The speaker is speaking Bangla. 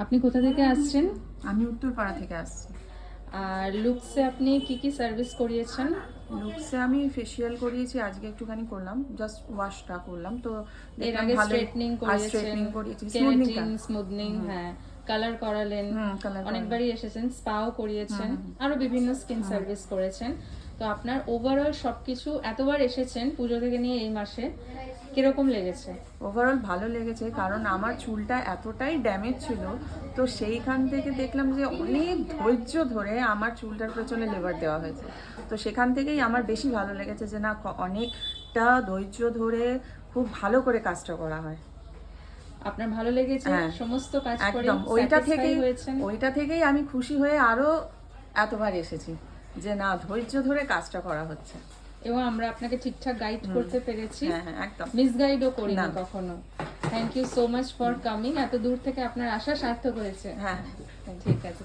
আপনি কোথা থেকে আসছেন? আমি উত্তরপাড়া থেকে আসছি। আর লুকসে আপনি কি কি সার্ভিস করিয়েছেন? লুকসে আমি ফেসিয়াল করিয়েছি, আজকে একটুখানি করলাম, জাস্ট ওয়াশটা করলাম। তো এর দেখলাম আগে ভালোই। স্ট্রেটনিং আর করিয়েছেন, স্ট্রেটনিং করিয়েছি, কেরাটিন, স্মুথনিংটা। স্মুথনিং, হ্যাঁ, কালার করালেন, কালার অনেকবারই এসেছেন, স্পাও করিয়েছেন, আরো বিভিন্ন স্কিন সার্ভিস করেছেন। তো আপনার ওভারঅল সবকিছু এতবার এসেছেন পুজো থেকে নিয়ে এই মাসে, কিরকম লেগেছে? ওভারঅল ভালো লেগেছে, কারণ আমার চুলটা এতটাই ড্যামেজ ছিল। তো সেইখান থেকে দেখলাম যে অনেক ধৈর্য ধরে আমার চুলটার পেছনে লেবার দেওয়া হয়েছে। তো সেখান থেকেই আমার বেশি ভালো লেগেছে যে না, অনেকটা ধৈর্য ধরে খুব ভালো করে কাজটা করা হয়। আপনার ভালো লেগেছে? হ্যাঁ, সমস্ত কাজ করে একদম স্যাটিসফাই হয়েছেন? ওইটা থেকেই আমি খুশি হয়ে আরো এতবার এসেছি যে না, ধৈর্য ধরে কাজটা করা হচ্ছে। এবং আমরা আপনাকে ঠিকঠাক গাইড করতে পেরেছি, হ্যাঁ হ্যাঁ, একদম মিসগাইডও করিনি না। কখনো। Thank you so much for coming. এত দূর থেকে আপনার আসা সার্থক হয়েছে। হ্যাঁ। ঠিক আছে।